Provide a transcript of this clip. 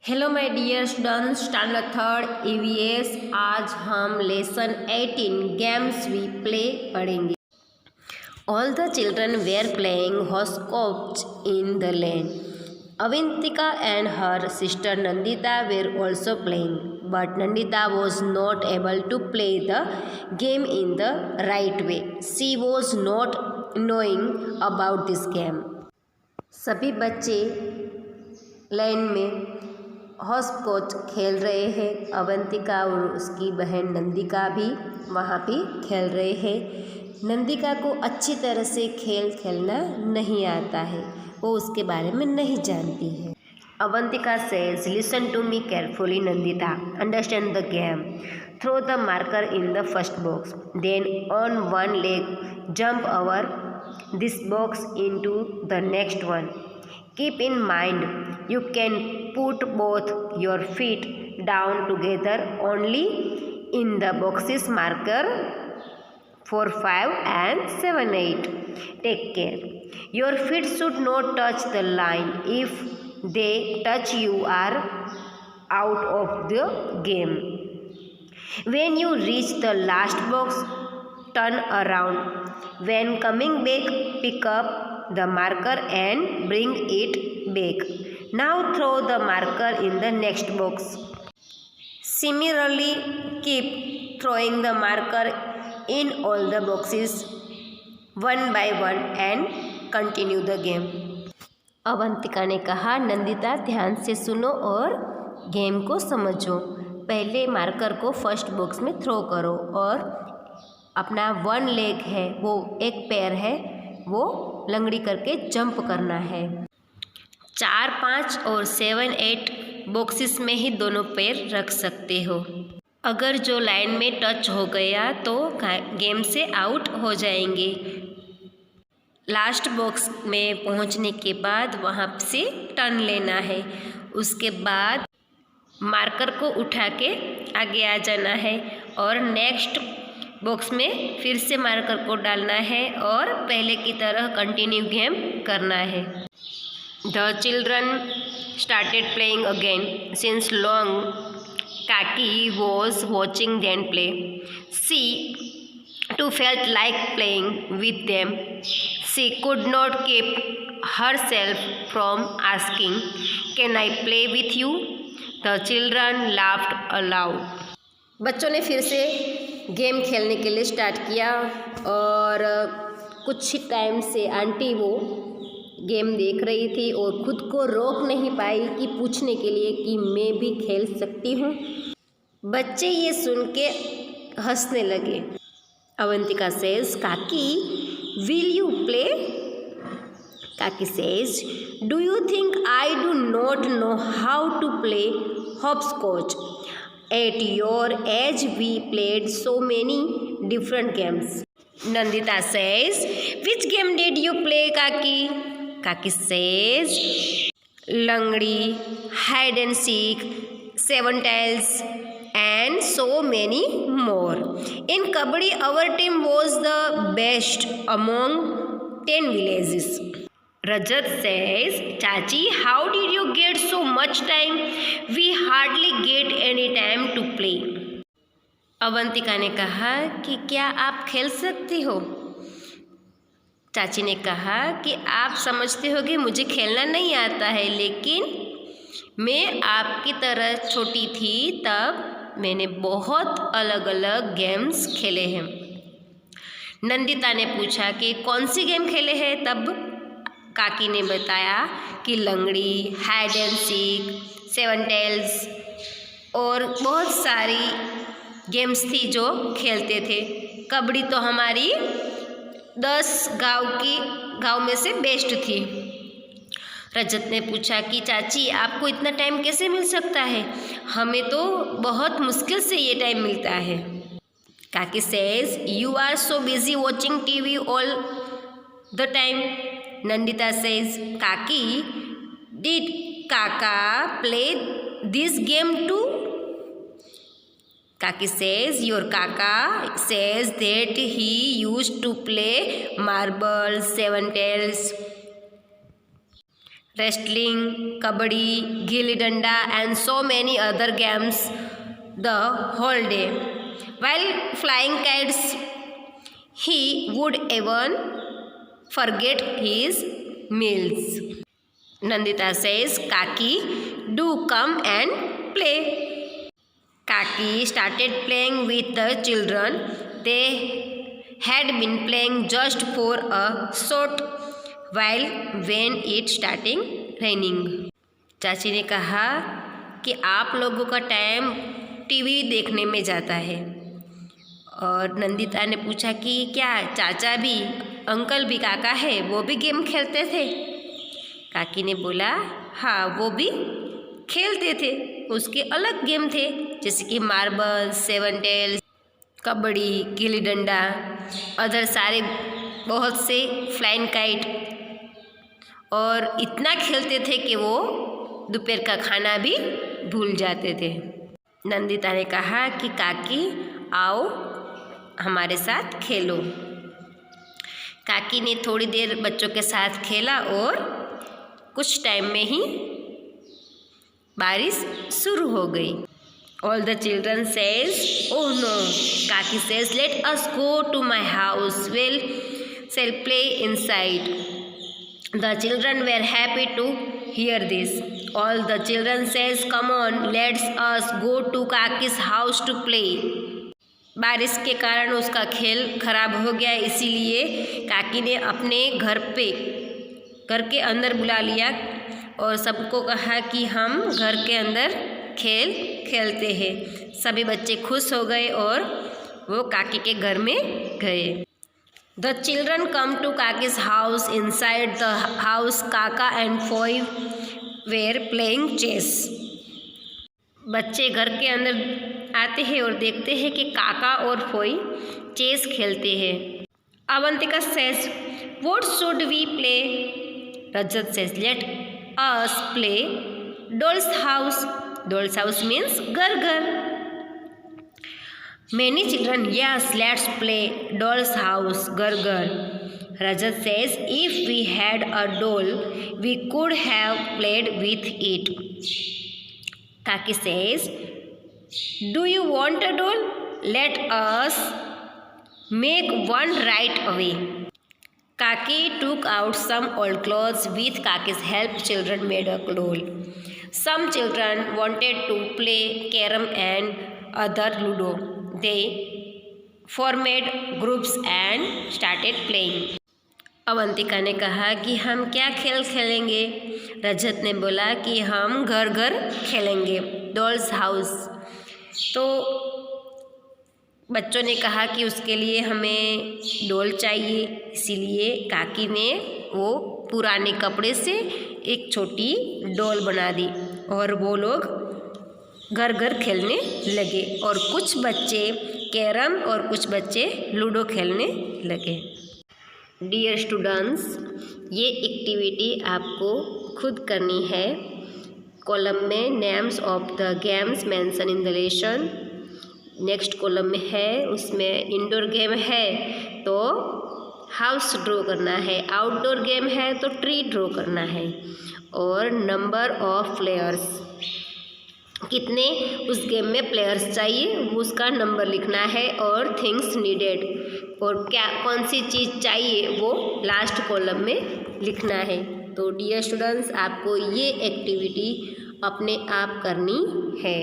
Hello my dear students, standard third EVS. आज हम lesson 18 games we play पढ़ेंगे। All the children were playing hopscotch in the lane. Avantika and her sister Nandita were also playing, but Nandita was not able to play the game in the right way. She was not knowing about this game. सभी बच्चे line में हॉस्कॉच खेल रहे हैं। अवंतिका और उसकी बहन नंदिका भी वहाँ पे खेल रहे हैं। नंदिका को अच्छी तरह से खेल खेलना नहीं आता है, वो उसके बारे में नहीं जानती है। Avantika says, listen to me carefully Nandita, understand the game. Throw the marker in the first box, then on one leg jump over this box into the next one. Keep in mind, you can put both your feet down together only in the boxes marker 4, 5 and 7, 8. Take care. Your feet should not touch the line. If they touch, you are out of the game. When you reach the last box, turn around. When coming back, pick up the marker and bring it back. Now throw the marker in the next box. Similarly, keep throwing the marker in all the boxes one by one and continue the game. Avantika ने कहा, नंदिता ध्यान से सुनो और game को समझो। पहले marker को फर्स्ट बॉक्स में थ्रो करो और अपना वन लेग है, वो एक पैर है, वो लंगड़ी करके जंप करना है। 4, 5 और 7, 8 बॉक्सेस में ही दोनों पैर रख सकते हो। अगर जो लाइन में टच हो गया तो गेम से आउट हो जाएंगे। लास्ट बॉक्स में पहुंचने के बाद वहाँ से टर्न लेना है। उसके बाद मार्कर को उठा के आगे आ जाना है और नेक्स्ट बॉक्स में फिर से मार्कर को डालना है और पहले की तरह कंटिन्यू गेम करना है। The children started playing again since long Kaki was watching them play. She too felt like playing with them. She could not keep herself from asking, "Can I play with you?" The children laughed aloud. बच्चों ने फिर से game खेलने के लिए start किया और कुछ ही टाइम से आंटी वो गेम देख रही थी और खुद को रोक नहीं पाई कि पूछने के लिए कि मैं भी खेल सकती हूँ। बच्चे ये सुन के हंसने लगे। Avantika says, Kaki, will you play? Kaki says, do you think I do not know how to play hopscotch? At your age, we played so many different games. Nandita says, which game did you play, Kaki? Kaki says, Langdi, hide and seek, 7 tails, and so many more. In Kabaddi, our team was the best among 10 villages. Rajat says, Chachi, how did you get so much time? We hardly get any time to play. Avantika ने कहा कि क्या आप खेल सकती हो? चाची ने कहा कि आप समझते हो कि मुझे खेलना नहीं आता है, लेकिन मैं आपकी तरह छोटी थी तब मैंने बहुत अलग अलग गेम्स खेले हैं। नंदिता ने पूछा कि कौन सी गेम खेले हैं? तब काकी ने बताया कि लंगड़ी, हाइड एंड सीक, 7 टेल्स और बहुत सारी गेम्स थी जो खेलते थे। कबड्डी तो हमारी 10 गांव में से बेस्ट थी। रजत ने पूछा कि चाची आपको इतना टाइम कैसे मिल सकता है? हमें तो बहुत मुश्किल से ये टाइम मिलता है। Kaki says, you are so busy watching TV all the time. Nandita says, Kaki, did Kaka play this game too? Kaki says, your Kaka says that he used to play marbles, 7 tails. wrestling, kabaddi, gilli danda, and so many other games the whole day. While flying kites, he would even forget his meals. Nandita says, Kaki, do come and play. Kaki started playing with the children. They had been playing just for a short while when it starting raining. चाची ने कहा कि आप लोगों का time TV देखने में जाता है। और नंदिता ने पूछा कि क्या चाचा भी, अंकल भी, काका है, वो भी गेम खेलते थे? काकी ने बोला, हाँ, वो भी खेलते थे, उसके अलग गेम थे, जैसे कि marble, seven tales, kabaddi, gilli danda, other सारे बहुत से, फ्लाइंग काइट, और इतना खेलते थे कि वो दोपहर का खाना भी भूल जाते थे। नंदिता ने कहा कि काकी आओ हमारे साथ खेलो। काकी ने थोड़ी देर बच्चों के साथ खेला और कुछ टाइम में ही बारिश शुरू हो गई। All the children says, oh no. Kaki says, let us go to my house. We'll shall play inside. The children were happy to hear this. All the children says, come on, let's us go to Kaki's house to play. बारिश के कारण उसका खेल खराब हो गया, इसीलिए काकी ने अपने घर के अंदर बुला लिया और सबको कहा कि हम घर के अंदर खेल खेलते हैं। सभी बच्चे खुश हो गए और वो काकी के घर में गए। The children come to Kaki's house. Inside the house Kaka and Foi were playing chess. बच्चे घर के अंदर आते हैं और देखते हैं कि काका और फोई चेस खेलते हैं। Avantika says, what should we play? Rajat says, let us play doll's house. Doll's house means घर. Many children, yes, let's play doll's house, घर. Rajat says, if we had a doll, we could have played with it. Kaki says, do you want a doll? Let us make one right away. Kaki took out some old clothes. With Kaki's help, children made a doll. Some children wanted to play carom and other ludo. They formed groups and started playing. Avantika ने कहा कि हम क्या खेल खेलेंगे? रजत ने बोला कि हम घर खेलेंगे, डॉल्स हाउस। तो बच्चों ने कहा कि उसके लिए हमें डॉल चाहिए, इसीलिए काकी ने वो पुराने कपड़े से एक छोटी डॉल बना दी और वो लोग घर खेलने लगे और कुछ बच्चे कैरम और कुछ बच्चे लूडो खेलने लगे। डियर स्टूडेंट्स, ये एक्टिविटी आपको खुद करनी है। कॉलम में names of the games mention in the lesson, next column में है, उसमें इंडोर गेम है तो हाउस ड्रॉ करना है, आउटडोर गेम है तो ट्री ड्रॉ करना है, और नंबर ऑफ प्लेयर्स, कितने उस गेम में प्लेयर्स चाहिए उसका नंबर लिखना है, और थिंग्स नीडेड, और क्या कौन सी चीज़ चाहिए वो लास्ट कॉलम में लिखना है। तो डियर स्टूडेंट्स, आपको ये एक्टिविटी अपने आप करनी है।